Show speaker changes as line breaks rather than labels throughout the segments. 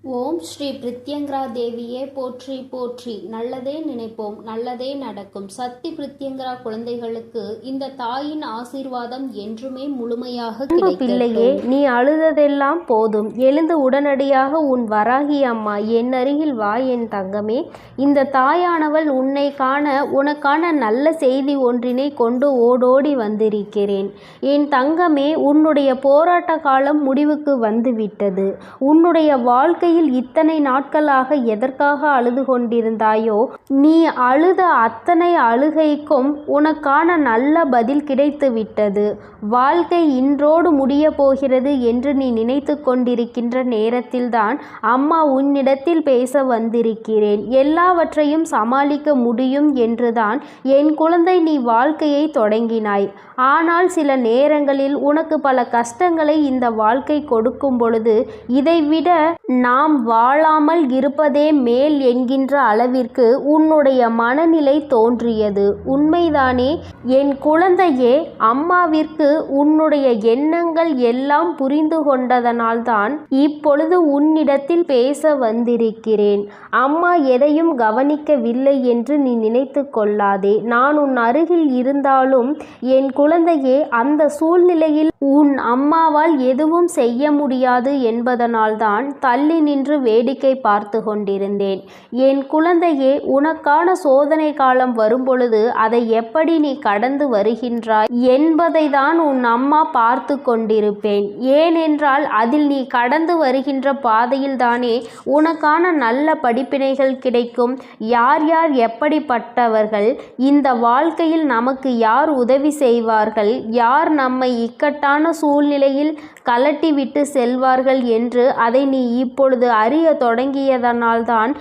ஓம் ஸ்ரீ பிரித்யங்கரா தேவியே போற்றி போற்றி. நல்லதே நினைப்போம், நல்லதே நடக்கும். சக்தி பிரித்யங்கரா குழந்தைகளுக்கு இந்த தாயின் ஆசீர்வாதம் என்றுமே முழுமையாக கிடைக்கும்.
பிள்ளையே, நீ அழுததெல்லாம் போதும். எழுந்து உடனடியாக உன் வராகி அம்மா என் அருகில் வா என் தங்கமே. இந்த தாயானவள் உன்னை காண உனக்கான நல்ல செய்தி ஒன்றினை கொண்டு ஓடோடி வந்திருக்கிறேன். என் தங்கமே, உன்னுடைய போராட்ட காலம் முடிவுக்கு வந்துவிட்டது. உன்னுடைய வாழ்க்கை இத்தனை நாட்களாக எதற்காக அழுது கொண்டிருந்தாயோ, நீ அழுத அத்தனை அழுகைக்கும் உனக்கான நல்ல பதில் கிடைத்து விட்டது. வாழ்க்கை இன்றோடு முடிய போகிறது என்று நீ நினைத்து கொண்டிருக்கின்ற நேரத்தில்தான் அம்மா உன்னிடத்தில் பேச வந்திருக்கிறேன். எல்லாவற்றையும் சமாளிக்க முடியும் என்றுதான் என் குழந்தை நீ வாழ்க்கையை தொடங்கினாய். ஆனால் சில நேரங்களில் உனக்கு பல கஷ்டங்களை இந்த வாழ்க்கை கொடுக்கும் பொழுது இதைவிட நாம் வாழாமல் இருப்பதே மேல் என்கின்ற அளவிற்கு உன்னுடைய மனநிலை தோன்றியது. உண்மைதானே என் குழந்தையே? அம்மாவிற்கு உன்னுடைய எண்ணங்கள் எல்லாம் புரிந்து கொண்டதனால்தான் இப்பொழுது உன்னிடத்தில் பேச வந்திருக்கிறேன். அம்மா எதையும் கவனிக்கவில்லை என்று நீ நினைத்து கொள்ளாதே. நான் உன் அருகில் இருந்தாலும் என் குழந்தையே, அந்த சூழ்நிலையில் உன் அம்மாவால் எதுவும் செய்ய முடியாது என்பதனால்தான் தள்ளி நின்று வேடிக்கை பார்த்து கொண்டிருந்தேன். என் குழந்தையே, உனக்கான சோதனை காலம் வரும்பொழுது அதை எப்படி நீ கடந்து வருகின்றாய் என்பதை தான் உன் அம்மா பார்த்து கொண்டிருப்பேன். ஏனென்றால் அதில் நீ கடந்து வருகின்ற பாதையில் தானே உனக்கான நல்ல படிப்பினைகள் கிடைக்கும். யார் யார் எப்படிப்பட்டவர்கள், இந்த வாழ்க்கையில் நமக்கு யார் உதவி செய்வார்கள், யார் நம்மை இக்கட்டான சூழ்நிலையில் கலட்டிவிட்டு செல்வார்கள் என்று அதை நீ இப்பொழுது அறிய தொடங்கியதனால்தான்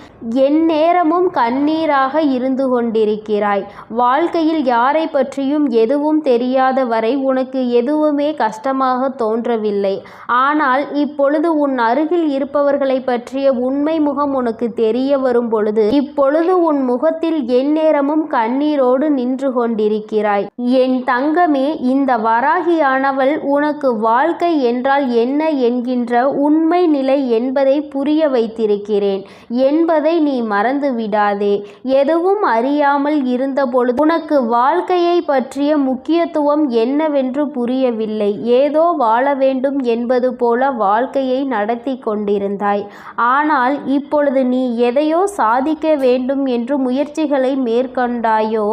எந்நேரமும் கண்ணீராக இருந்து கொண்டிருக்கிறாய். வாழ்க்கையில் யாரை பற்றியும் எதுவும் தெரியாத வரை உனக்கு எதுவுமே கஷ்டமாக தோன்றவில்லை. ஆனால் இப்பொழுது உன் அருகில் இருப்பவர்களை பற்றிய உண்மை முகம் உனக்கு தெரிய வரும் பொழுது இப்பொழுது உன் முகத்தில் எந்நேரமும் கண்ணீரோடு நின்று கொண்டிருக்கிறாய். என் தங்கமே, இந்த வராகியானவள் உனக்கு வாழ்க்கை என்றால் என்ன என்கின்ற உண்மை நிலை என்பதை புரிய வைத்திருக்கிறேன் என்பதை நீ மறந்து விடாதே. எதுவும் அறியாமல் இருந்தபொழுது உனக்கு வாழ்க்கையை பற்றிய முக்கியத்துவம் என்னவென்று புரியவில்லை. ஏதோ வாழ வேண்டும் என்பது போல வாழ்க்கையை நடத்தி கொண்டிருந்தாய். ஆனால் இப்பொழுது நீ எதையோ சாதிக்க வேண்டும் என்று முயற்சிகளை மேற்கொண்டாயோ,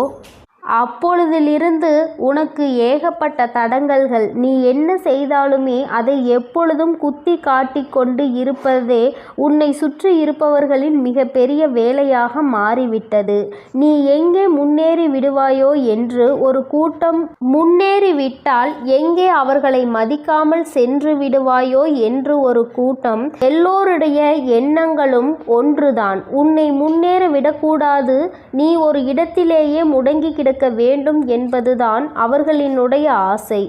அப்பொழுதிலிருந்து உனக்கு ஏகப்பட்ட தடங்கல்கள். நீ என்ன செய்தாலுமே அதை எப்பொழுதும் குத்தி காட்டி கொண்டு இருப்பதே உன்னை சுற்றி இருப்பவர்களின் மிக பெரிய வேலையாக மாறிவிட்டது. நீ எங்கே முன்னேறி விடுவாயோ என்று ஒரு கூட்டம், முன்னேறிவிட்டால் எங்கே அவர்களை மதிக்காமல் சென்று விடுவாயோ என்று ஒரு கூட்டம். எல்லோருடைய எண்ணங்களும் ஒன்றுதான், உன்னை முன்னேற விடக்கூடாது, நீ ஒரு இடத்திலேயே முடங்கி கிடக்க வேண்டும் என்பதுதான் அவர்களினுடைய ஆசை.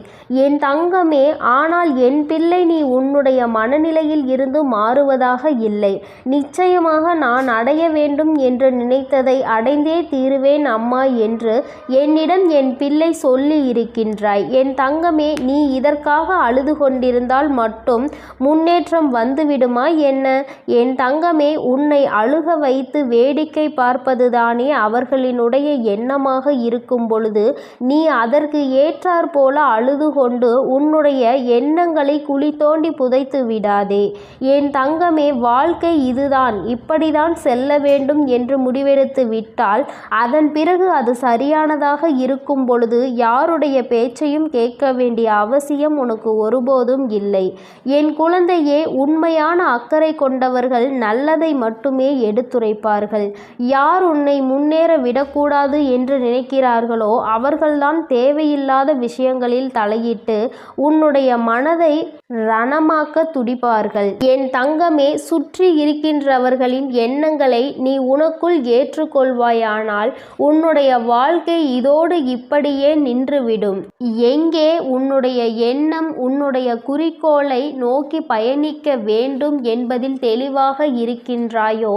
என் தங்கமே, ஆனால் என் பிள்ளை, நீ உன்னுடைய மனநிலையில் இருந்து மாறுவதாக இல்லை. நிச்சயமாக நான் அடைய வேண்டும் என்று நினைத்ததை அடைந்தே தீருவேன் அம்மா என்று என்னிடம் என் பிள்ளை சொல்லி இருக்கின்றாய். என் தங்கமே, நீ இதற்காக அழுது கொண்டிருந்தால் மட்டும் முன்னேற்றம் வந்துவிடுமா என்ன? என் தங்கமே, உன்னை அழுக வைத்து வேடிக்கை பார்ப்பதுதானே அவர்களினுடைய எண்ணமாக இருக்கும் பொழுது நீ அதற்கு ஏற்றாற் போல அழுது கொண்டு உன்னுடைய எண்ணங்களை குழி தோண்டி புதைத்து விடாதே. என் தங்கமே, வாழ்க்கை இதுதான், இப்படிதான் செல்ல வேண்டும் என்று முடிவெடுத்து விட்டால் அதன் பிறகு அது சரியானதாக இருக்கும் பொழுது யாருடைய பேச்சையும் கேட்க வேண்டிய அவசியம் உனக்கு ஒருபோதும் இல்லை. என் குழந்தையே, உண்மையான அக்கறை கொண்டவர்கள் நல்லதை மட்டுமே எடுத்துரைப்பார்கள். யார் உன்னை முன்னேற விடக்கூடாது என்று நினைக்கிறார்களோ அவர்கள்தான் தேவையில்லாத விஷயங்களில் தலையிட்டு உன்னுடைய மனதை ரணமாக்க துடிப்பார்கள். என் தங்கமே, சுற்றி இருக்கின்றவர்களின் எண்ணங்களை நீ உனக்குள் ஏற்றுக்கொள்வாயானால் உன்னுடைய வாழ்க்கை இதோடு இப்படியே நின்றுவிடும். எங்கே உன்னுடைய எண்ணம் உன்னுடைய குறிக்கோளை நோக்கி பயணிக்க வேண்டும் என்பதில் தெளிவாக இருக்கின்றாயோ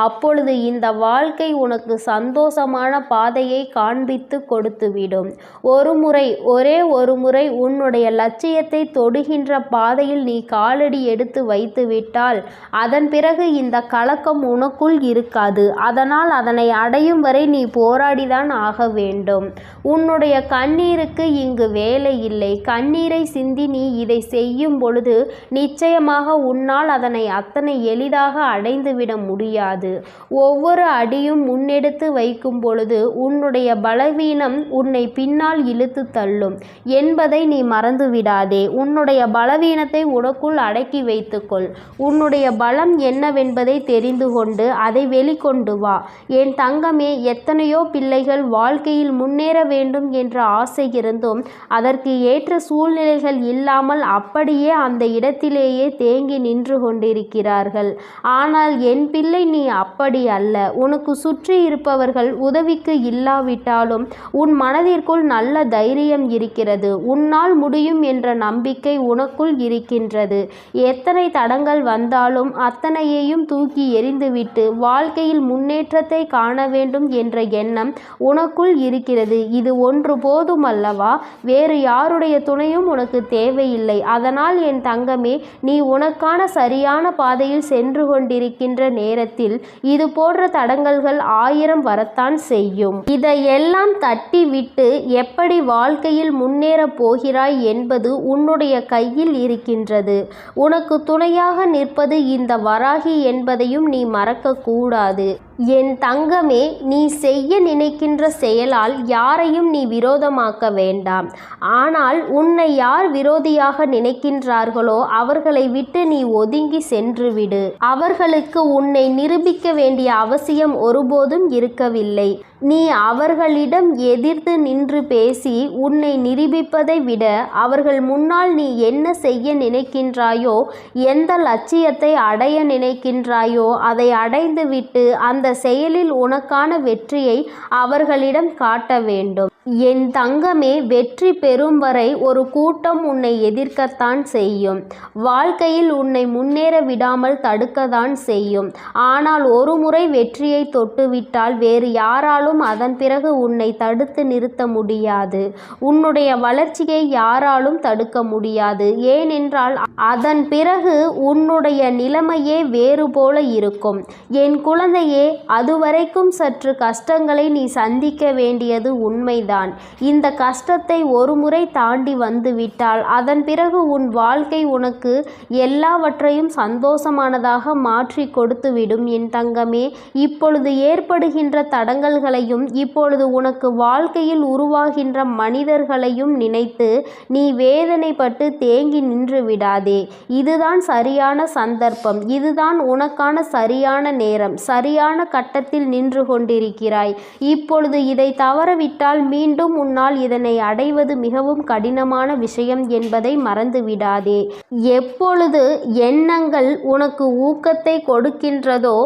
அப்பொழுது இந்த வாழ்க்கை உனக்கு சந்தோஷமான பாதையை காண்பி ஆரம்பித்து கொடுத்துவிடும். ஒரே ஒரு முறை உன்னுடைய லட்சியத்தை தொடுகின்ற பாதையில் நீ காலடி எடுத்து வைத்துவிட்டால் அதன் பிறகு இந்த கலக்கம் உனக்குள் இருக்காது. அதனால் அதனை அடையும் வரை நீ போராடிதான் ஆக வேண்டும். உன்னுடைய கண்ணீருக்கு இங்கு வேலை இல்லை. கண்ணீரை சிந்தி நீ இதை செய்யும் பொழுது நிச்சயமாக உன்னால் அதனை அத்தனை எளிதாக அடைந்துவிட முடியாது. ஒவ்வொரு அடியும் முன்னெடுத்து வைக்கும் பொழுது உன்னுடைய பலவீனம் உன்னை பின்னால் இழுத்து தள்ளும் என்பதை நீ மறந்துவிடாதே. உன்னுடைய பலவீனத்தை உனக்குள் அடக்கி வைத்துக்கொள். உன்னுடைய பலம் என்னவென்பதை தெரிந்து கொண்டு அதை வெளிக்கொண்டு வா. என் தங்கமே, எத்தனையோ பிள்ளைகள் வாழ்க்கையில் முன்னேற வேண்டும் என்ற ஆசை இருந்தும் அதற்கு ஏற்ற சூழ்நிலைகள் இல்லாமல் அப்படியே அந்த இடத்திலேயே தேங்கி நின்று கொண்டிருக்கிறார்கள். ஆனால் என் பிள்ளை, நீ அப்படி அல்ல. உனக்கு சுற்றி இருப்பவர்கள் உதவிக்கு இல்லாவிட்டாலும் உன் மனதிற்குள் நல்ல தைரியம் இருக்கிறது. உன்னால் முடியும் என்ற நம்பிக்கை உனக்குள் இருக்கின்றது. எத்தனை தடங்கள் வந்தாலும் அத்தனையையும் தூக்கி எறிந்துவிட்டு வாழ்க்கையில் முன்னேற்றத்தை காண வேண்டும் என்ற எண்ணம் உனக்குள் இருக்கிறது. இது ஒன்று போதும் அல்லவா? வேறு யாருடைய துணையும் உனக்கு தேவையில்லை. அதனால் என் தங்கமே, நீ உனக்கான சரியான பாதையில் சென்று கொண்டிருக்கின்ற நேரத்தில் இது போன்ற தடங்கல்கள் 1000 வரத்தான் செய்யும். இதையெல்லாம் தட்டி விட்டு எப்படி வாழ்க்கையில் முன்னேறப் போகிறாய் என்பது உன்னுடைய கையில் இருக்கின்றது. உனக்கு துணையாக நிற்பது இந்த வராகி என்பதையும் நீ மறக்கக்கூடாது. என் தங்கமே, நீ செய்ய நினைக்கின்ற செயலால் யாரையும் நீ விரோதமாக்க வேண்டாம். ஆனால் உன்னை யார் விரோதியாக நினைக்கின்றார்களோ அவர்களை விட்டு நீ ஒதுங்கி சென்றுவிடு. அவர்களுக்கு உன்னை நிரூபிக்க வேண்டிய அவசியம் ஒருபோதும் இருக்கவில்லை. நீ அவர்களிடம் எதிர்த்து நின்று பேசி உன்னை நிரூபிப்பதை விட அவர்கள் முன்னால் நீ என்ன செய்ய நினைக்கின்றாயோ, எந்த லட்சியத்தை அடைய நினைக்கின்றாயோ அதை அடைந்துவிட்டு அந்த செயலில் உனக்கான வெற்றியை அவர்களிடம் காட்ட வேண்டும். என் தங்கமே, வெற்றி பெறும் வரை ஒரு கூட்டம் உன்னை எதிர்க்கத்தான் செய்யும். வாழ்க்கையில் உன்னை முன்னேற விடாமல் தடுக்கத்தான் செய்யும். ஆனால் ஒரு முறை வெற்றியை தொட்டுவிட்டால் வேறு யாராலும் அதன் பிறகு உன்னை தடுத்து நிறுத்த முடியாது. உன்னுடைய வளர்ச்சியை யாராலும் தடுக்க முடியாது. ஏனென்றால் அதன் பிறகு உன்னுடைய நிலைமையே வேறு போல இருக்கும். என் குழந்தையே, அதுவரைக்கும் சற்று கஷ்டங்களை நீ சந்திக்க வேண்டியது உண்மைதான். இந்த கஷ்டத்தை ஒரு முறை தாண்டி வந்துவிட்டால் அதன் பிறகு உன் வாழ்க்கை உனக்கு எல்லாவற்றையும் சந்தோஷமானதாக மாற்றி கொடுத்துவிடும். என் தங்கமே, இப்பொழுது ஏற்படுகின்ற தடங்கல்களையும் இப்பொழுது உனக்கு வாழ்க்கையில் உருவாகின்ற மனிதர்களையும் நினைத்து நீ வேதனைப்பட்டு தேங்கி நின்று விடாதே. இதுதான் சரியான சந்தர்ப்பம். இதுதான் உனக்கான சரியான நேரம். சரியான கட்டத்தில் நின்று கொண்டிருக்கிறாய். இப்பொழுது இதை தவறவிட்டால் மீண்டும் உன்னால் இதனை அடைவது மிகவும் கடினமான விஷயம் என்பதை மறந்துவிடாதே. எப்பொழுது எண்ணங்கள் உனக்கு ஊக்கத்தை கொடுக்கின்றதோ,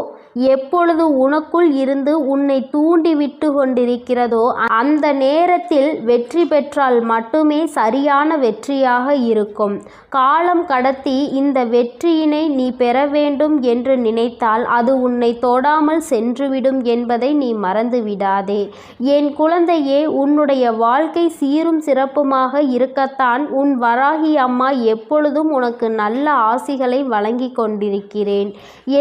எப்பொழுது உனக்குள் இருந்து உன்னை தூண்டிவிட்டு கொண்டிருக்கிறதோ அந்த நேரத்தில் வெற்றி பெற்றால் மட்டுமே சரியான வெற்றியாக இருக்கும். காலம் கடத்தி இந்த வெற்றியினை நீ பெற வேண்டும் என்று நினைத்தால் அது உன்னை தொடாமல் சென்றுவிடும் என்பதை நீ மறந்துவிடாதே. என் குழந்தையே, உன்னுடைய வாழ்க்கை சீரும் சிறப்புமாக இருக்கத்தான் உன் வராகி அம்மா எப்பொழுதும் உனக்கு நல்ல ஆசிகளை வழங்கி கொண்டிருக்கிறேன்.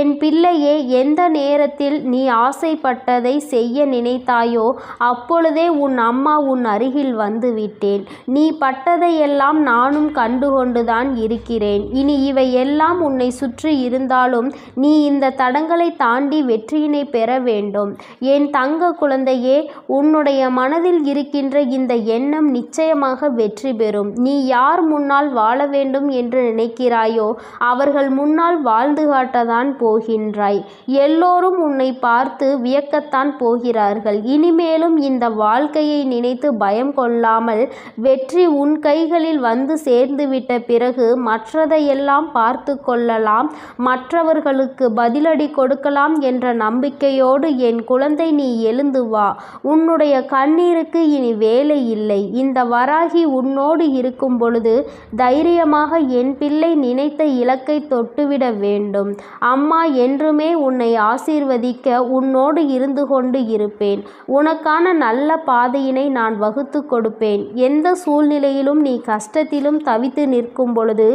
என் பிள்ளையே, எந்த நேரத்தில் நீ ஆசைப்பட்டதை செய்ய நினைத்தாயோ அப்பொழுதே உன் அம்மா உன் அருகில் வந்து விட்டேன். நீ பட்டதையெல்லாம் நானும் கண்டுகொண்டுதான் இருக்கிறேன். இனி இவை எல்லாம் உன்னை சுற்றி இருந்தாலும் நீ இந்த தடங்களை தாண்டி வெற்றியினை பெற வேண்டும். என் தங்க குழந்தையே, உன்னுடைய மனதில் இருக்கின்ற இந்த எண்ணம் நிச்சயமாக வெற்றி பெறும். நீ யார் முன்னால் வாழ வேண்டும் என்று நினைக்கிறாயோ அவர்கள் முன்னால் வாழ்ந்து காட்டத்தான் போகின்றாய். எல்லோரும் உன்னை பார்த்து வியக்கத்தான் போகிறார்கள். இனிமேலும் இந்த வாழ்க்கையை நினைத்து பயம் கொள்ளாமல் வெற்றி உன் கைகளில் வந்து சேர்ந்துவிட்ட பிறகு மற்றதையெல்லாம் பார்த்து கொள்ளலாம், மற்றவர்களுக்கு பதிலடி கொடுக்கலாம் என்ற நம்பிக்கையோடு என் குழந்தை நீ எழுந்து வா. உன்னுடைய கண்ணீருக்கு இனி வேலை இல்லை. இந்த வராகி உன்னோடு இருக்கும் பொழுது தைரியமாக என் பிள்ளை நினைத்த இலக்கை தொட்டுவிட வேண்டும். அம்மா என்றுமே உன்னை ஆசீர்வதிக்க உன்னோடு இருந்து கொண்டு இருப்பேன். உனக்கான நல்ல பாதையினை நான் வகுத்து கொடுப்பேன். எந்த சூழ்நிலையிலும் நீ கஷ்டத்திலும் தவித்து நிற்கும் பொழுது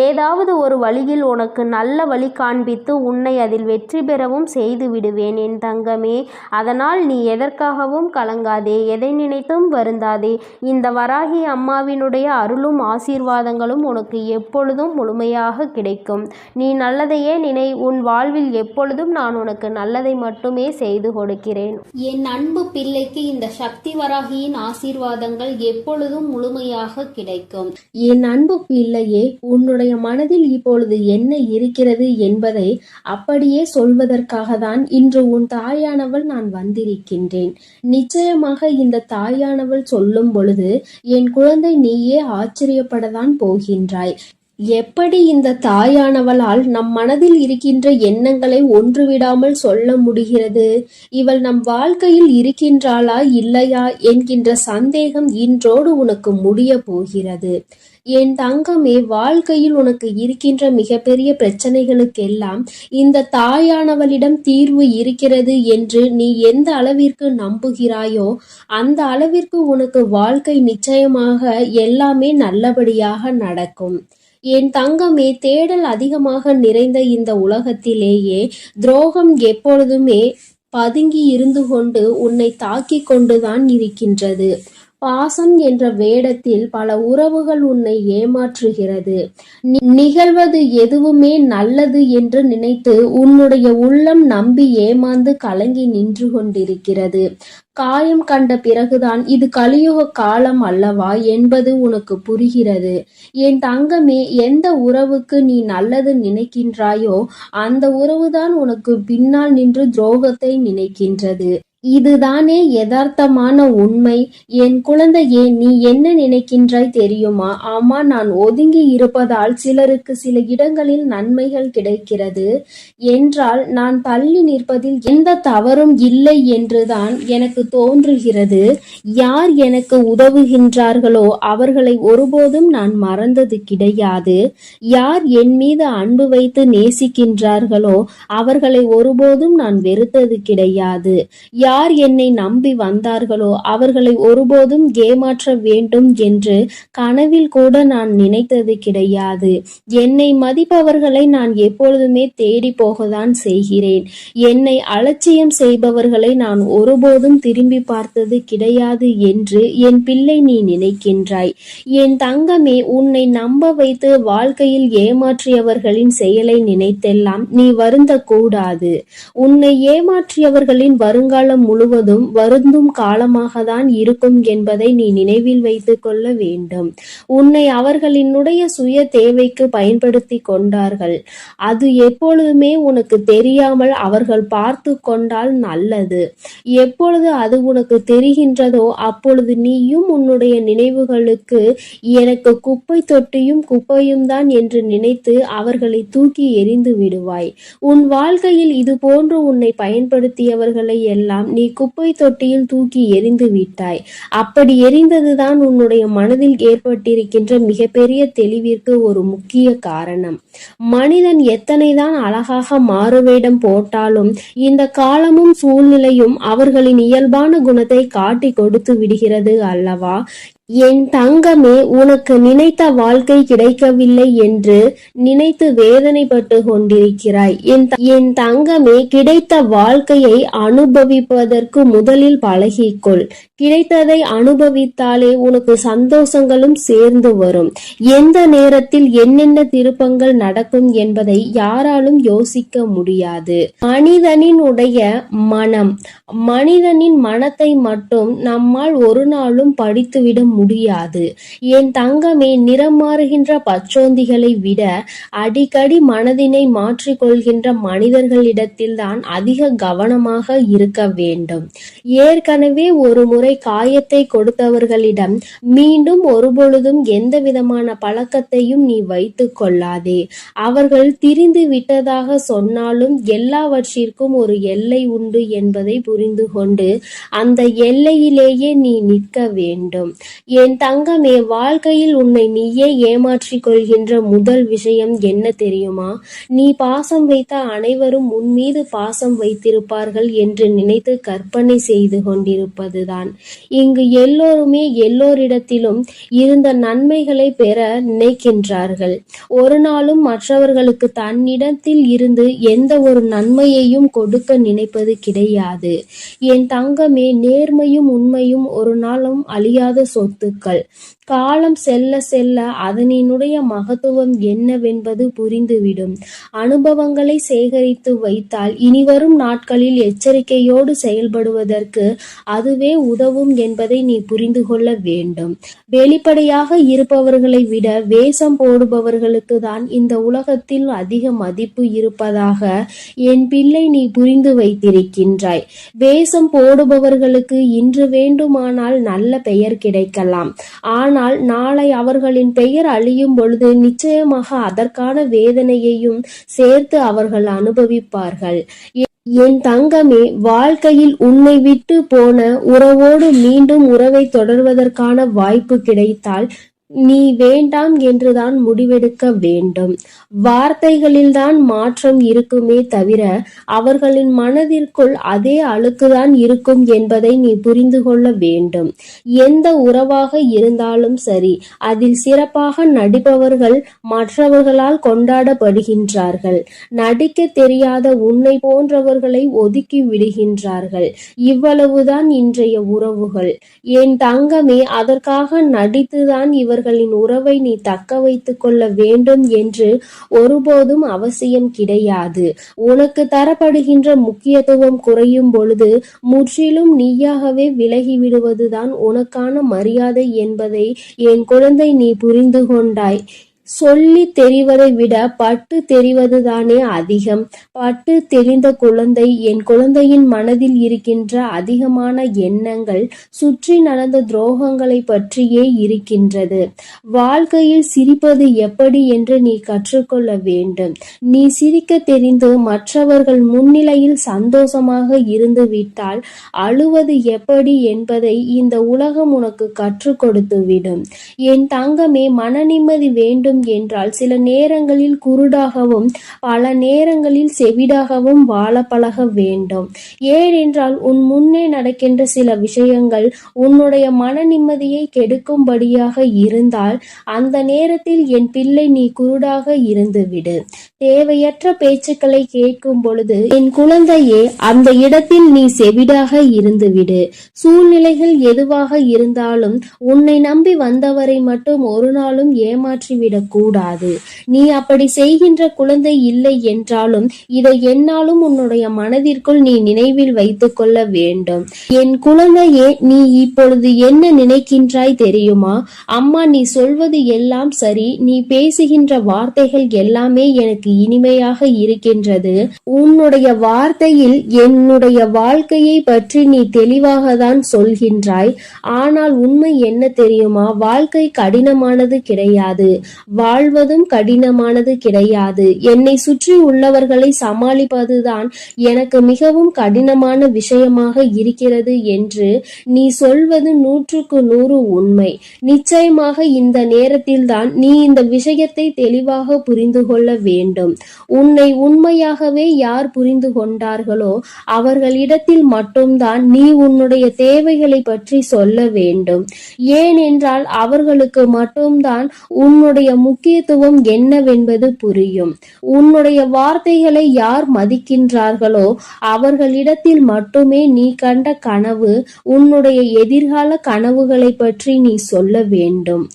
ஏதாவது ஒரு வழியில் உனக்கு நல்ல வழி காண்பித்து உன்னை அதில் வெற்றி பெறவும் செய்து விடுவேன் என் தங்கமே. அதனால் நீ எதற்காகவும் கலங்காதே, எதை நினைத்தும் வருந்தாதே. இந்த வராகி அம்மாவினுடைய அருளும் ஆசீர்வாதங்களும் உனக்கு எப்பொழுதும் முழுமையாக கிடைக்கும். நீ நல்லதையே நினை. உன் வாழ்வில் எப்பொழுதும் நான் உனக்கு நல்லதை மட்டுமே செய்து கொடுக்கிறேன்.
என் அன்பு பிள்ளைக்கு இந்த சக்தி வராகியின் ஆசீர்வாதங்கள் எப்பொழுதும் முழுமையாக கிடைக்கும்.
என் அன்பு பிள்ளையே, உன்னுடைய மனதில் இப்பொழுது என்ன இருக்கிறது என்பதை அப்படியே சொல்வதற்காக தான் இன்று உன் தாயானவள் நான் வந்திருக்கின்றேன். நிச்சயமாக இந்த தாயானவள் சொல்லும் பொழுது என் குழந்தை நீயே ஆச்சரியப்படத்தான் போகின்றாய். எப்படி இந்த தாயானவளால் நம் மனதில் இருக்கின்ற எண்ணங்களை ஒன்றுவிடாமல் சொல்ல முடிகிறது? இவள் நம் வாழ்க்கையில் இருக்கின்றாளா இல்லையா என்கின்ற சந்தேகம் இன்றோடு உனக்கு முடிய போகிறது. என் தங்கமே, வாழ்க்கையில் உனக்கு இருக்கின்ற மிகப்பெரிய பிரச்சனைகளுக்கெல்லாம் இந்த தாயானவளிடம் தீர்வு இருக்கிறது என்று நீ எந்த அளவிற்கு நம்புகிறாயோ அந்த அளவிற்கு உனக்கு வாழ்க்கை நிச்சயமாக எல்லாமே நல்லபடியாக நடக்கும். என் தங்கமே, தேடல் அதிகமாக நிறைந்த இந்த உலகத்திலேயே துரோகம் எப்பொழுதுமே பதுங்கி இருந்து கொண்டு உன்னை தாக்கி கொண்டுதான் இருக்கின்றது. பாசம் என்ற வேடத்தில் பல உறவுகள் உன்னை ஏமாற்றுகிறது. நிகழ்வது எதுவுமே நல்லது என்று நினைத்து உன்னுடைய உள்ளம் நம்பி ஏமாந்து கலங்கி நின்று கொண்டிருக்கிறது. காயம் கண்ட பிறகுதான் இது கலியுக காலம் அல்லவா என்பது உனக்கு புரிகிறது. என் தங்கமே, எந்த உறவுக்கு நீ நல்லது நினைக்கின்றாயோ அந்த உறவுதான் உனக்கு பின்னால் நின்று துரோகத்தை நினைக்கின்றது. இதுதானே யதார்த்தமான உண்மை. என் குழந்தையே, நீ என்ன நினைக்கின்றாய் தெரியுமா? ஆமா, நான் ஒதுங்கி இருப்பதால் சிலருக்கு சில இடங்களில் நன்மைகள் கிடைக்கிறது என்றால் நான் தள்ளி நிற்பதில் எந்த தவறும் இல்லை என்றுதான் எனக்கு தோன்றுகிறது. யார் எனக்கு உதவுகின்றார்களோ அவர்களை ஒருபோதும் நான் மறந்தது கிடையாது. யார் என் மீது அன்பு வைத்து நேசிக்கின்றார்களோ அவர்களை ஒருபோதும் நான் வெறுத்தது கிடையாது. யார் என்னை நம்பி வந்தார்களோ அவர்களை ஒருபோதும் ஏமாற்ற வேண்டும் என்று கனவில் கூட நான் நினைத்தது கிடையாது. என்னை மதிப்பவர்களை நான் எப்பொழுதுமே தேடி போகத்தான் செய்கிறேன். என்னை அலட்சியம் செய்பவர்களை நான் ஒருபோதும் திரும்பி பார்த்தது கிடையாது என்று என் பிள்ளை நீ நினைக்கின்றாய். என் தங்கமே, உன்னை நம்ப வைத்து வாழ்க்கையில் ஏமாற்றியவர்களின் செயலை நினைத்தெல்லாம் நீ வருந்தக்கூடாது. உன்னை ஏமாற்றியவர்களின் வருங்காலம் முழுவதும் வருந்தும் காலமாக தான் இருக்கும் என்பதை நீ நினைவில் வைத்துக் கொள்ள வேண்டும். உன்னை அவர்களினுடைய சுய தேவைக்கு பயன்படுத்தி கொண்டார்கள். அது எப்பொழுதுமே உனக்கு தெரியாமல் அவர்கள் பார்த்து கொண்டால் நல்லது. எப்பொழுது அது உனக்கு தெரிகின்றதோ அப்பொழுது நீயும் உன்னுடைய நினைவுகளுக்கு எனக்கு குப்பை தொட்டியும் குப்பையும் தான் என்று நினைத்து அவர்களை தூக்கி எறிந்து விடுவாய். உன் வாழ்க்கையில் இது போன்று உன்னை பயன்படுத்தியவர்களை எல்லாம் நீ குப்பை தொட்டியில் தூக்கி எறிந்து விட்டாய். அப்படி எறிந்ததுதான் உன்னுடைய மனதில் ஏற்பட்டிருக்கின்ற மிகப்பெரிய தெளிவிற்கு ஒரு முக்கிய காரணம். மனிதன் எத்தனைதான் அழகாக மாறுவேடம் போட்டாலும் இந்த காலமும் சூழ்நிலையும் அவர்களின் இயல்பான குணத்தை காட்டி கொடுத்து விடுகிறது அல்லவா? என் தங்கமே, உனக்கு நினைத்த வாழ்க்கை கிடைக்கவில்லை என்று நினைத்து வேதனைப்பட்டு கொண்டிருக்கிறாய். என் தங்கமே, கிடைத்த வாழ்க்கையை அனுபவிப்பதற்கு முதலில் பழகிக்கொள். கிடைத்ததை அனுபவித்தாலே உனக்கு சந்தோஷங்களும் சேர்ந்து வரும். எந்த நேரத்தில் என்னென்ன திருப்பங்கள் நடக்கும் என்பதை யாராலும் யோசிக்க முடியாது. மனிதனினுடைய மனம், மனிதனின் மனத்தை மட்டும் நம்மால் ஒரு நாளும் படித்துவிட முடியாது. என் தங்கமே, நிறம் மாறுகின்ற பச்சோந்திகளை விட அடிக்கடி மனதினை மாற்றிக்கொள்கின்ற மனிதர்களிடத்தில் தான் அதிக கவனமாக இருக்க வேண்டும். ஏற்கனவே ஒரு முறை முறை காயத்தை கொடுத்தவர்களிடம் மீண்டும் ஒருபொழுதும் எந்த விதமான பழக்கத்தையும் நீ வைத்து கொள்ளாதே. அவர்கள் திரிந்து விட்டதாக சொன்னாலும் எல்லாவற்றிற்கும் ஒரு எல்லை உண்டு என்பதை புரிந்து கொண்டு அந்த எல்லையிலேயே நீ நிற்க வேண்டும். என் தங்கமே, வாழ்க்கையில் உன்னை நீயே ஏமாற்றிக் கொள்கின்ற முதல் விஷயம் என்ன தெரியுமா? நீ பாசம் வைத்த அனைவரும் உன் மீது பாசம் வைத்திருப்பார்கள் என்று நினைத்து கற்பனை செய்து கொண்டிருப்பதுதான். இங்கு எல்லோருமே எல்லோரிடத்திலும் இருந்த நன்மைகளை பெற நினைக்கின்றார்கள். ஒரு நாளும் மற்றவர்களுக்கு தன்னிடத்தில் இருந்து எந்த ஒரு நன்மையையும் கொடுக்க நினைப்பது கிடையாது. என் தங்கமே, நேர்மையும் உண்மையும் ஒரு நாளும் அழியாத சொத்துக்கள். காலம் செல்ல செல்ல அதனினுடைய மகத்துவம் என்னவென்பது புரிந்துவிடும். அனுபவங்களை சேகரித்து வைத்தால் இனிவரும் நாட்களில் எச்சரிக்கையோடு செயல்படுவதற்கு அதுவே உதவும் என்பதை நீ புரிந்து கொள்ள வேண்டும். வெளிப்படையாக இருப்பவர்களை விட வேஷம் போடுபவர்களுக்கு தான் இந்த உலகத்தில் அதிக மதிப்பு இருப்பதாக என் பிள்ளை நீ புரிந்து வைத்திருக்கின்றாய். வேஷம் போடுபவர்களுக்கு இன்று வேண்டுமானால் நல்ல பெயர் கிடைக்கலாம். ஆனால் நாளை அவர்களின் பெயர் அழியும் பொழுது நிச்சயமாக அதற்கான வேதனையையும் சேர்த்து அவர்கள் அனுபவிப்பார்கள். என் தங்கமே, வாழ்க்கையில் உன்னை விட்டு போன உறவோடு மீண்டும் உறவை தொடர்வதற்கான வாய்ப்பு கிடைத்தால் நீ வேண்டாம் என்றுதான் முடிவெடுக்க வேண்டும். வார்த்தைகளில்தான் மாற்றம் இருக்குமே தவிர அவர்களின் மனதிற்குள் அதே அழுக்குதான் இருக்கும் என்பதை நீ புரிந்து கொள்ள வேண்டும். எந்த உறவாக இருந்தாலும் சரி, அதில் சிறப்பாக நடிப்பவர்கள் மற்றவர்களால் கொண்டாடப்படுகின்றார்கள். நடிக்க தெரியாத உன்னை போன்றவர்களை ஒதுக்கி விடுகின்றார்கள். இவ்வளவுதான் இன்றைய உறவுகள். என் தங்கமே, அதற்காக நடித்துதான் இவர்களின் உறவை நீ தக்க வைத்துக் கொள்ள வேண்டும் என்று ஒருபோதும் அவசியம் கிடையாது. உனக்கு தரப்படுகின்ற முக்கியத்துவம் குறையும் பொழுது முற்றிலும் நீயாகவே விலகிவிடுவதுதான் உனக்கான மரியாதை என்பதை என் குழந்தை நீ புரிந்து கொண்டாய். சொல்லி தெரிவதை விட பட்டு தெரிவதுதானே அதிகம். பட்டு தெரிந்த குழந்தை, என் குழந்தையின் மனதில் இருக்கின்ற அதிகமான எண்ணங்கள் சுற்றி நடந்த துரோகங்களை பற்றியே இருக்கின்றது. வாழ்க்கையில் சிரிப்பது எப்படி என்று நீ கற்றுக்கொள்ள வேண்டும். நீ சிரிக்க தெரிந்து மற்றவர்கள் முன்னிலையில் சந்தோஷமாக இருந்து விட்டால் அழுவது எப்படி என்பதை இந்த உலகம் உனக்கு கற்றுக் கொடுத்து விடும். என் தங்கமே, மன நிம்மதி வேண்டும் என்றால் சில நேரங்களில் குருடாகவும் பல நேரங்களில் செவிடாகவும் வாழ பழக வேண்டும். ஏனென்றால் உன் முன்னே நடக்கின்ற சில விஷயங்கள் உன்னுடைய மன நிம்மதியை கெடுக்கும்படியாக இருந்தால் அந்த நேரத்தில் என் பிள்ளை நீ குருடாக இருந்துவிடு. தேவையற்ற பேச்சுக்களை கேட்கும் பொழுது என் குழந்தையே, அந்த இடத்தில் நீ செவிடாக இருந்துவிடு. சூழ்நிலைகள் எதுவாக இருந்தாலும் உன்னை நம்பி வந்தவரை மட்டும் ஒரு நாளும் ஏமாற்றிவிட கூடாது. நீ அப்படி செய்கின்ற குழந்தை இல்லை என்றாலும் இதை என்னாலும் உன்னுடைய மனதிற்குள் நீ நினைவில் வைத்துக் கொள்ள வேண்டும். என் குழந்தையே, நீ இப்பொழுது என்ன நினைக்கின்றாய் தெரியுமா? அம்மா, நீ சொல்வது எல்லாம் சரி, நீ பேசுகின்ற வார்த்தைகள் எல்லாமே எனக்கு இனிமையாக இருக்கின்றது. உன்னுடைய வார்த்தையில் என்னுடைய வாழ்க்கையை பற்றி நீ தெளிவாக தான் சொல்கின்றாய். ஆனால் உண்மை என்ன தெரியுமா? வாழ்க்கை கடினமானது கிடையாது. வாழ்வதும் கடினமானது கிடையாது. என்னை சுற்றி உள்ளவர்களை சமாளிப்பதுதான் எனக்கு மிகவும் கடினமான விஷயமாக இருக்கிறது என்று நீ சொல்வது 100க்கு 100 உண்மை. நிச்சயமாக இந்த நேரத்தில் தான் நீ இந்த விஷயத்தை தெளிவாக புரிந்து கொள்ள வேண்டும். உன்னை உண்மையாகவே யார் புரிந்து கொண்டார்களோ அவர்களிடத்தில் மட்டும்தான் நீ உன்னுடைய தேவைகளை பற்றி சொல்ல வேண்டும். ஏனென்றால் அவர்களுக்கு மட்டும்தான் உன்னுடைய முக்கியத்துவம் என்னவென்பது புரியும். உன்னுடைய வார்த்தைகளை யார் மதிக்கின்றார்களோ அவர்களிடத்தில் மட்டுமே நீ கண்ட கனவு, உன்னுடைய எதிர்கால கனவுகளை பற்றி நீ சொல்ல வேண்டும்.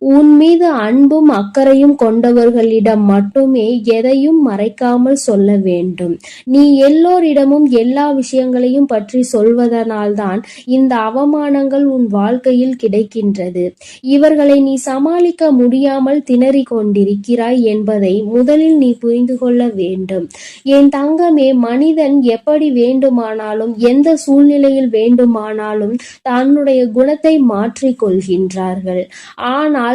உன் மீது அன்பும் அக்கறையும் கொண்டவர்களிடம் மட்டுமே எதையும் மறைக்காமல் சொல்ல வேண்டும். நீ எல்லோரிடமும் எல்லா விஷயங்களையும் பற்றி சொல்வதனால்தான் இந்த அவமானங்கள் உன் வாழ்க்கையில் கிடைக்கின்றது. இவர்களை நீ சமாளிக்க முடியாமல் திணறிக் கொண்டிருக்கிறாய் என்பதை முதலில் நீ புரிந்து கொள்ள வேண்டும். என் தங்கமே, மனிதன் எப்படி வேண்டுமானாலும் எந்த சூழ்நிலையில் வேண்டுமானாலும் தன்னுடைய குணத்தை மாற்றிக் கொள்கின்றார்கள். ஆனால்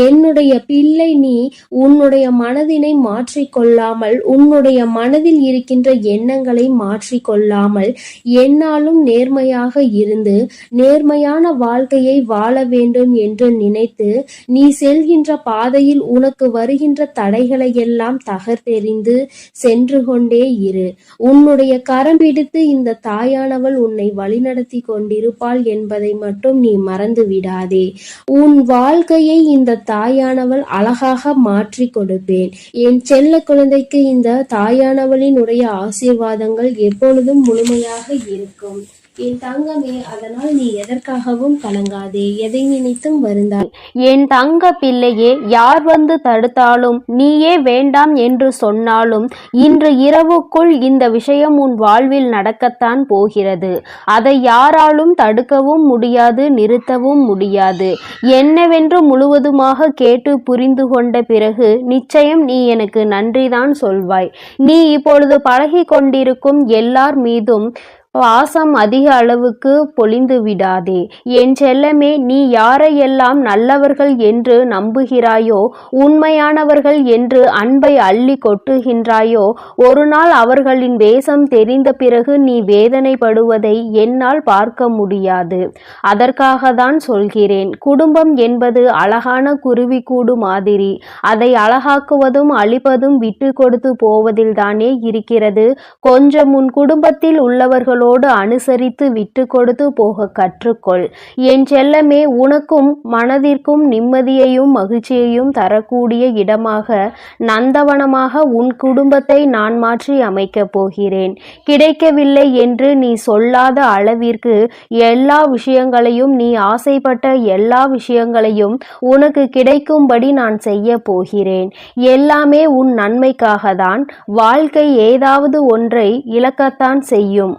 என்னுடைய பிள்ளை, நீ உன்னுடைய மனதினை மாற்றிக்கொள்ளாமல், உன்னுடைய மனதில் இருக்கின்ற எண்ணங்களை மாற்றிக்கொள்ளாமல் என்னாலும் நேர்மையாக இருந்து நேர்மையான வாழ்க்கையை வாழ வேண்டும் என்று நினைத்து நீ செல்கின்ற பாதையில் உனக்கு வருகின்ற தடைகளை எல்லாம் தகர்த்தெறிந்து சென்று கொண்டே இரு. உன்னுடைய கரம் பிடித்து இந்த தாயானவள் உன்னை வழிநடத்தி கொண்டிருப்பாள் என்பதை மட்டும் நீ மறந்து விடாதே. உன் வாழ்க்கையை இந்த தாயானவள் அழகாக மாற்றி கொடுப்பேன். என் செல்ல குழந்தைக்கு இந்த தாயானவளின் உடைய ஆசீர்வாதங்கள் எப்பொழுதும் முழுமையாக இருக்கும். என் தங்கமே, அதனால் நீ எதற்காகவும் கலங்காதே, எதை நினைத்தும் வருந்தாய்.
என் தங்க பிள்ளையே, யார் வந்து தடுத்தாலும், நீயே வேண்டாம் என்று சொன்னாலும், இன்று இரவுக்குள் இந்த விஷயம் உன் வாழ்வில் நடக்கத்தான் போகிறது. அதை யாராலும் தடுக்கவும் முடியாது, நிறுத்தவும் முடியாது. என்னவென்று முழுவதுமாக கேட்டு புரிந்து கொண்ட பிறகு நிச்சயம் நீ எனக்கு நன்றிதான் சொல்வாய். நீ இப்பொழுது பழகி கொண்டிருக்கும் எல்லார் மீதும் பாசம் அதிக அளவுக்கு பொழிந்து விடாதே. என் செல்லமே, நீ யாரையெல்லாம் நல்லவர்கள் என்று நம்புகிறாயோ, உண்மையானவர்கள் என்று அன்பை அள்ளி கொட்டுகின்றாயோ, ஒரு நாள் அவர்களின் வேஷம் தெரிந்த பிறகு நீ வேதனைப்படுவதை என்னால் பார்க்க முடியாது. அதற்காக தான் சொல்கிறேன். குடும்பம் என்பது அழகான குருவிக்கூடு மாதிரி. அதை அழகாக்குவதும் அழிப்பதும் விட்டு கொடுத்து போவதில் தானே இருக்கிறது. கொஞ்சம் உன் குடும்பத்தில் உள்ளவர்களோடு அனுசரித்து விட்டு கொடுத்து போக கற்றுக்கொள். என் செல்லமே, உனக்கும் மனதிற்கும் நிம்மதியையும் மகிழ்ச்சியையும் தரக்கூடிய இடமாக, நந்தவனமாக உன் குடும்பத்தை நான் மாற்றி அமைக்கப் போகிறேன். கிடைக்கவில்லை என்று நீ சொல்லாத அளவிற்கு எல்லா விஷயங்களையும், நீ ஆசைப்பட்ட எல்லா விஷயங்களையும் உனக்கு கிடைக்கும்படி நான் செய்ய போகிறேன். எல்லாமே உன் நன்மைக்காக தான். வாழ்க்கை ஏதாவது ஒன்றை இழக்கத்தான் செய்யும்.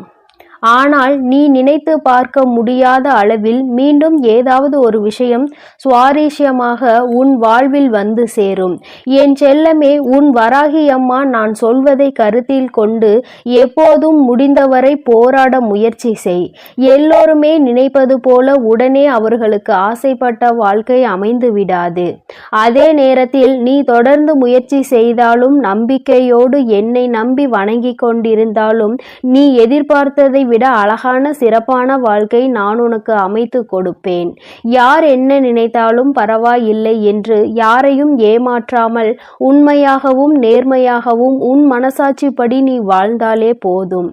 ஆனால் நீ நினைத்து பார்க்க முடியாத அளவில் மீண்டும் ஏதாவது ஒரு விஷயம் சுவாரஸ்யமாக உன் வாழ்வில் வந்து சேரும். என் செல்லமே, உன் வராகி அம்மா நான் சொல்வதை கருத்தில் கொண்டு எப்போதும் முடிந்தவரை போராட முயற்சி செய். எல்லோருமே நினைப்பது போல உடனே அவர்களுக்கு ஆசைப்பட்ட வாழ்க்கை அமைந்து விடாது. அதே நேரத்தில் நீ தொடர்ந்து முயற்சி செய்தாலும், நம்பிக்கையோடு என்னை நம்பி வணங்கி கொண்டிருந்தாலும், நீ எதிர்பார்த்ததை விட அழகான சிறப்பான வாழ்க்கை நான் உனக்கு அமைத்து கொடுப்பேன். யார் என்ன நினைத்தாலும் பரவாயில்லை என்று யாரையும் ஏமாற்றாமல் உண்மையாகவும் நேர்மையாகவும் உன் மனசாட்சிப்படி நீ வாழ்ந்தாலே போதும்.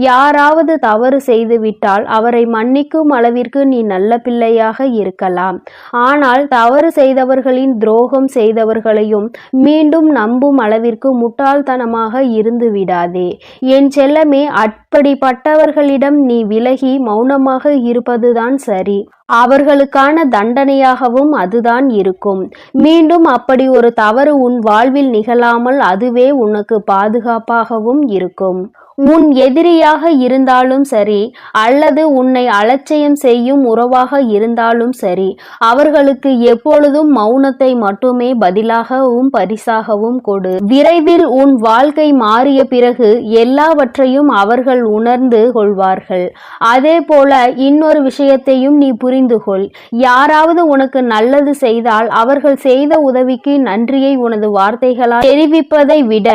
யாராவது தவறு செய்துவிட்டால் அவரை மன்னிக்கும் அளவிற்கு நீ நல்ல பிள்ளையாக இருக்கலாம். ஆனால் தவறு செய்தவர்களின் துரோகம் செய்தவர்களையும் மீண்டும் நம்பும் அளவிற்கு முட்டாள்தனமாக இருந்து விடாதே. என் செல்லமே, அப்படிப்பட்டவர்களிடம் நீ விலகி மௌனமாக இருப்பதுதான் சரி. அவர்களுக்கான தண்டனையாகவும் அதுதான் இருக்கும். மீண்டும் அப்படி ஒரு தவறு உன் வாழ்வில் நிகழாமல் அதுவே உனக்கு பாதுகாப்பாகவும் இருக்கும். உன் எதிரியாக இருந்தாலும் சரி, அல்லது உன்னை அலட்சியம் செய்யும் உறவாக இருந்தாலும் சரி, அவர்களுக்கு எப்பொழுதும் மௌனத்தை மட்டுமே பதிலாகவும் பரிசாகவும் கொடு. விரைவில் உன் வாழ்க்கை மாறிய பிறகு எல்லாவற்றையும் அவர்கள் உணர்ந்து கொள்வார்கள். அதே போல இன்னொரு விஷயத்தையும் நீ புரிந்து கொள். யாராவது உனக்கு நல்லது செய்தால் அவர்கள் செய்த உதவிக்கு நன்றியை உனது வார்த்தைகளால் தெரிவிப்பதை விட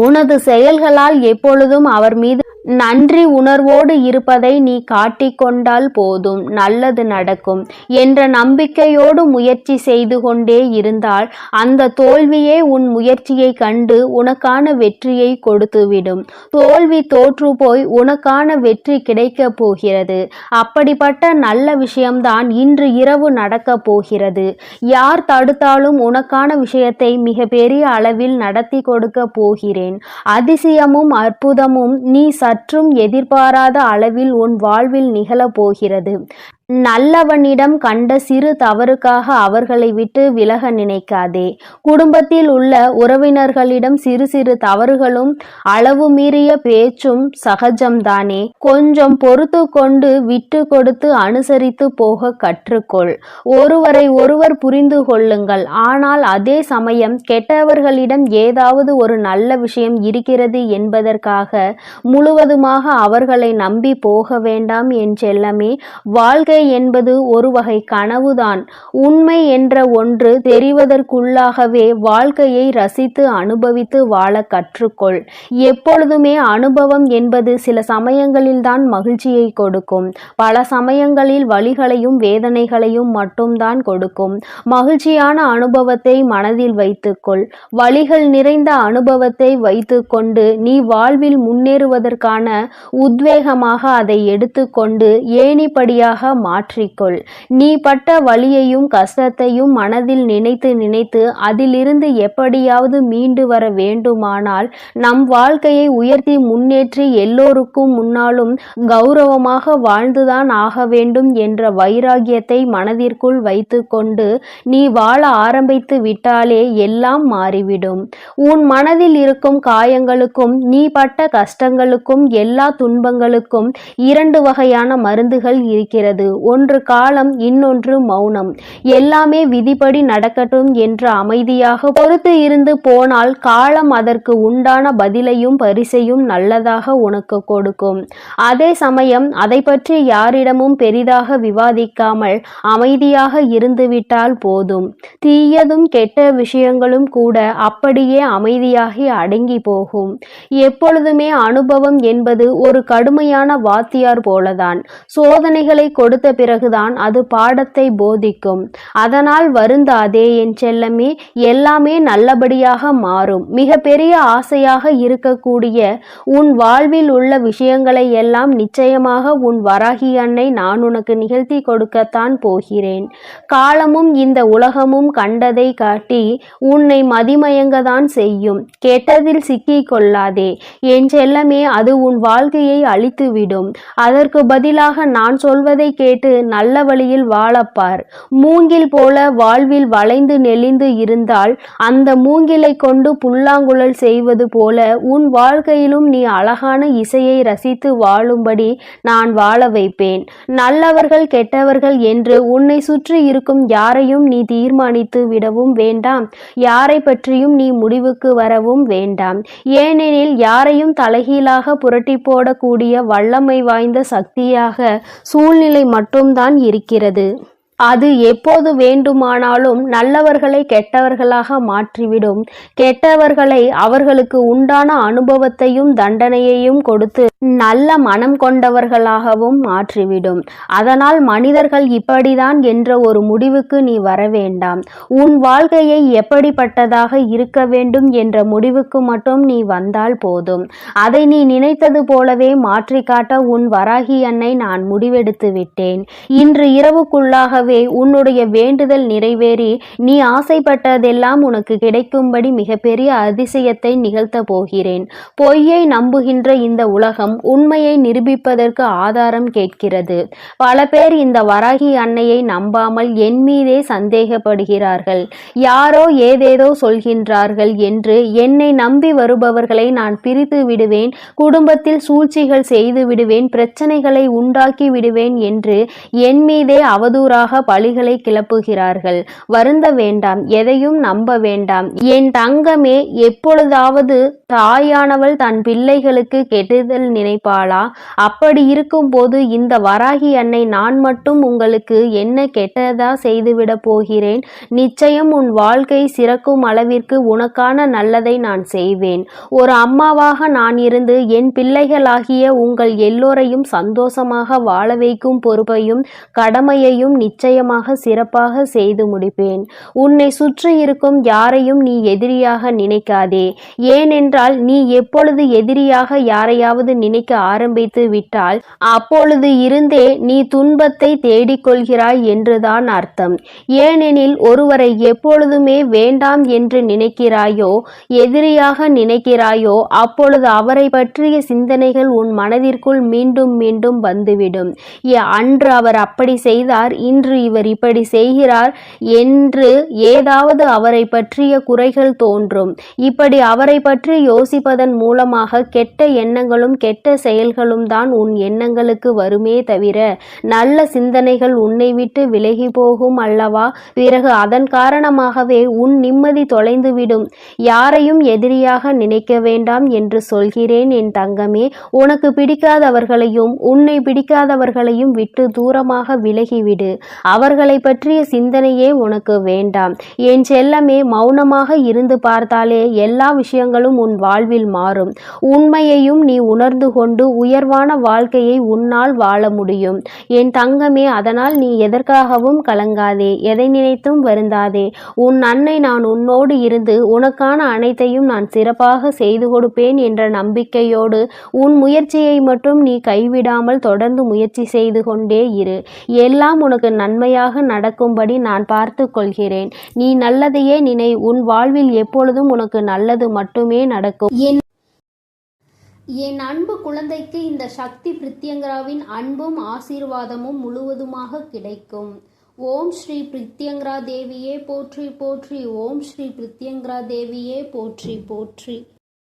உனது செயல்களால் எப்பொழுதும் அவர் மீது நன்றி உணர்வோடு இருப்பதை நீ காட்டிக்கொண்டால் போதும், நல்லது நடக்கும் என்ற நம்பிக்கையோடு முயற்சி செய்து கொண்டே இருந்தால் அந்த தோல்வியே உன் முயற்சியை கண்டு உனக்கான வெற்றியை கொடுத்துவிடும். தோல்வி தோற்று போய் உனக்கான வெற்றி கிடைக்கப் போகிறது. அப்படிப்பட்ட நல்ல விஷயம்தான் இன்று இரவு நடக்கப் போகிறது. யார் தடுத்தாலும் உனக்கான விஷயத்தை மிக பெரிய அளவில் நடத்தி கொடுக்க போகிறேன். அதிசயமும் அற்புதமும் நீ சற்றும் எதிர்பாராத அளவில் உன் வாழ்வில் நிகழப் போகிறது. நல்லவனிடம் கண்ட சிறு தவறுக்காக அவர்களை விட்டு விலக நினைக்காதே. குடும்பத்தில் உள்ள உறவினர்களிடம் சிறு சிறு தவறுகளும் அளவு மீறிய பேச்சும் சகஜம்தானே. கொஞ்சம் பொறுத்து கொண்டு விட்டு கொடுத்து அனுசரித்து போக கற்றுக்கொள். ஒருவரை ஒருவர் புரிந்து கொள்ளுங்கள். ஆனால் அதே சமயம் கெட்டவர்களிடம் ஏதாவது ஒரு நல்ல விஷயம் இருக்கிறது என்பதற்காக முழுவதுமாக அவர்களை நம்பி போக வேண்டாம் என் செல்லமே. வாழ்க்கை என்பது ஒரு வகை கனவுதான். உண்மை என்ற ஒன்று தெரிவதற்குள்ளாகவே வாழ்க்கையை ரசித்து அனுபவித்து வாழ கற்றுக்கொள். எப்பொழுதுமே அனுபவம் என்பது சில சமயங்களில்தான் மகிழ்ச்சியை கொடுக்கும். பல சமயங்களில் வலிகளையும் வேதனைகளையும் மட்டும்தான் கொடுக்கும். மகிழ்ச்சியான அனுபவத்தை மனதில் வைத்துக்கொள். வலிகள் நிறைந்த அனுபவத்தை வைத்துக்கொண்டு நீ வாழ்வில் முன்னேறுவதற்கான உத்வேகமாக அதை எடுத்துக்கொண்டு ஏணிப்படியாக மாற்றிக்கொள். நீ பட்ட வலியையும் கஷ்டத்தையும் மனதில் நினைத்து நினைத்து அதிலிருந்து எப்படியாவது மீண்டு வர வேண்டுமானால் நம் வாழ்க்கையை உயர்த்தி முன்னேற்றி எல்லோருக்கும் முன்னாலும் கௌரவமாக வாழ்ந்துதான் ஆக வேண்டும் என்ற வைராகியத்தை மனதிற்குள் வைத்துக்கொண்டு நீ வாழ ஆரம்பித்து விட்டாலே எல்லாம் மாறிவிடும். உன் மனதில் இருக்கும் காயங்களுக்கும் நீ பட்ட கஷ்டங்களுக்கும் எல்லா துன்பங்களுக்கும் இரண்டு வகையான மருந்துகள் இருக்கிறது. ஒன்று காலம், இன்னொன்று மௌனம். எல்லாமே விதிப்படி நடக்கட்டும் என்று அமைதியாக பொறுத்து இருந்து போனால் காலம் அதற்கு உண்டான பதிலையும் பரிசையும் நல்லதாக உனக்கு கொடுக்கும். அதே சமயம் அதை பற்றி யாரிடமும் பெரிதாக விவாதிக்காமல் அமைதியாக இருந்துவிட்டால் போதும். தீயதும் கெட்ட விஷயங்களும் கூட அப்படியே அமைதியாகி அடங்கி போகும். எப்பொழுதுமே அனுபவம் என்பது ஒரு கடுமையான வாத்தியார் போலதான். சோதனைகளை கொடுத்த பிறகுதான் அது பாடத்தை போதிக்கும். அதனால் வருந்தாதே என் செல்லமே. எல்லாமே நல்லபடியாக மாறும். மிக பெரிய ஆசையாக இருக்கக்கூடிய உன் வாழ்வில் உள்ள விஷயங்களை எல்லாம் நிச்சயமாக உன் வராகி அன்னை நான் உனக்கு நிகழ்த்தி கொடுக்கத்தான் போகிறேன். காலமும் இந்த உலகமும் கண்டதை காட்டி உன்னை மதிமயங்கதான் செய்யும். கெட்டதில் சிக்கிக் கொள்ளாதே என் செல்லமே. அது உன் வாழ்க்கையை அழித்துவிடும். அதற்கு பதிலாக நான் சொல்வதை கேட்டு நல்ல வழியில் வாழப்பார். மூங்கில் போல வாழ்வில் வளைந்து நெளிந்து இருந்தால் அந்த மூங்கிலை கொண்டு புல்லாங்குழல் செய்வது போல உன் வாழ்க்கையிலும் நீ அழகான இசையை ரசித்து வாழும்படி நான் வாழ வைப்பேன். நல்லவர்கள் கெட்டவர்கள் என்று உன்னை சுற்றி இருக்கும் யாரையும் நீ தீர்மானித்து விடவும் வேண்டாம். யாரை பற்றியும் நீ முடிவுக்கு வரவும் வேண்டாம். ஏனெனில் யாரையும் தலைகீழாக புரட்டி போடக்கூடிய வல்லமை வாய்ந்த சக்தியாக சூழ்நிலை மட்டும்தான் இருக்கிறது. அது எப்போது வேண்டுமானாலும் நல்லவர்களை கெட்டவர்களாக மாற்றிவிடும். கெட்டவர்களை அவர்களுக்கு உண்டான அனுபவத்தையும் தண்டனையையும் கொடுத்து நல்ல மனம் கொண்டவர்களாகவும் மாற்றிவிடும். அதனால் மனிதர்கள் இப்படிதான் என்ற ஒரு முடிவுக்கு நீ வர வேண்டாம். உன் வாழ்க்கையை எப்படிப்பட்டதாக இருக்க வேண்டும் என்ற முடிவுக்கு மட்டும் நீ வந்தால் போதும். அதை நீ நினைத்தது போலவே மாற்றி காட்ட உன் வராகி அன்னை நான் முடிவெடுத்து விட்டேன். இன்று இரவுக்குள்ளாக உன்னுடைய வேண்டுதல் நிறைவேறி நீ ஆசைப்பட்டதெல்லாம் உனக்கு கிடைக்கும்படி மிகப்பெரிய அதிசயத்தை நிகழ்த்த போகிறேன். பொய்யை நம்புகின்ற இந்த உலகம் உண்மையை நிரூபிப்பதற்கு ஆதாரம் கேட்கிறது. பல பேர் இந்த வராகி அன்னையை நம்பாமல் என் மீதே சந்தேகப்படுகிறார்கள். யாரோ ஏதேதோ சொல்கின்றார்கள் என்று என்னை நம்பி வருபவர்களை நான் பிரித்து விடுவேன், குடும்பத்தில் சூழ்ச்சிகள் செய்து விடுவேன், பிரச்சனைகளை உண்டாக்கி விடுவேன் என்று என் மீதே அவதூறாக பழிகளை கிளப்புகிறார்கள். வருந்த வேண்டாம், எதையும் நம்ப வேண்டாம் என் தங்கமே. எப்பொழுதாவது தாயானவள் தன் பிள்ளைகளுக்கு கெடுதல் நினைப்பாளா? அப்படி இருக்கும் போது இந்த வராகி அன்னை நான் மட்டும் உங்களுக்கு என்ன கெட்டதா செய்துவிட போகிறேன்? நிச்சயம் உன் வாழ்க்கை சிறக்கும் அளவிற்கு உனக்கான நல்லதை நான் செய்வேன். ஒரு அம்மாவாக நான் இருந்து என் பிள்ளைகளாகிய உங்கள் எல்லோரையும் சந்தோஷமாக வாழ வைக்கும் பொறுப்பையும் கடமையையும் நிச்சயம் நிச்சயமாக சிறப்பாக செய்து முடிப்பேன். உன்னை சுற்றி இருக்கும் யாரையும் நீ எதிரியாக நினைக்காதே. ஏனென்றால் நீ எப்பொழுது எதிரியாக யாரையாவது நினைக்க ஆரம்பித்து விட்டால் அப்பொழுது இருந்தே நீ துன்பத்தை தேடிக்கொள்கிறாய் என்றுதான் அர்த்தம். ஏனெனில் ஒருவரை எப்பொழுதுமே வேண்டாம் என்று நினைக்கிறாயோ, எதிரியாக நினைக்கிறாயோ, அப்பொழுது அவரை பற்றிய சிந்தனைகள் உன் மனதிற்குள் மீண்டும் மீண்டும் வந்துவிடும். அன்று அவர் அப்படி செய்தார், இன்று இவர் இப்படி செய்கிறார் என்று ஏதாவது அவரை பற்றிய குறைகள் தோன்றும். இப்படி அவரை பற்றி யோசிப்பதன் மூலமாக கெட்ட எண்ணங்களும் கெட்ட செயல்களும் தான் உன் எண்ணங்களுக்கு வருமே தவிர நல்ல சிந்தனைகள் உன்னை விட்டு விலகி போகும் அல்லவா? பிறகு அதன் காரணமாகவே உன் நிம்மதி தொலைந்துவிடும். யாரையும் எதிரியாக நினைக்க வேண்டாம் என்று சொல்கிறேன் என் தங்கமே. உனக்கு பிடிக்காதவர்களையும் உன்னை பிடிக்காதவர்களையும் விட்டு தூரமாக விலகிவிடு. அவர்களை பற்றிய சிந்தனையே உனக்கு வேண்டாம். என் செல்லமே, மௌனமாக இருந்து பார்த்தாலே எல்லா விஷயங்களும் உன் வாழ்வில் மாறும். உண்மையையும் நீ உணர்ந்து கொண்டு உயர்வான வாழ்க்கையை உன்னால் வாழ முடியும் என் தங்கமே. அதனால் நீ எதற்காகவும் கலங்காதே, எதை நினைத்தும் வருந்தாதே. உன் அன்னை நான் உன்னோடு இருந்து உனக்கான அனைத்தையும் நான் சிறப்பாக செய்து கொடுப்பேன் என்ற நம்பிக்கையோடு உன் முயற்சியை மட்டும் நீ கைவிடாமல் தொடர்ந்து முயற்சி செய்து கொண்டே இரு. எல்லாம் உனக்கு நன்மையாக நடக்கும்படி நான் பார்த்து கொள்கிறேன். நீ நல்லதையே நினை. உன் வாழ்வில் எப்பொழுதும் உனக்கு நல்லது மட்டுமே நடக்கும்.
என் அன்பு குழந்தைக்கு இந்த சக்தி பிரித்யங்கராவின் அன்பும் ஆசீர்வாதமும் முழுவதுமாக கிடைக்கும். ஓம் ஸ்ரீ பிரித்யங்கரா தேவியே போற்றி போற்றி. ஓம் ஸ்ரீ பிரித்யங்கரா தேவியே போற்றி போற்றி.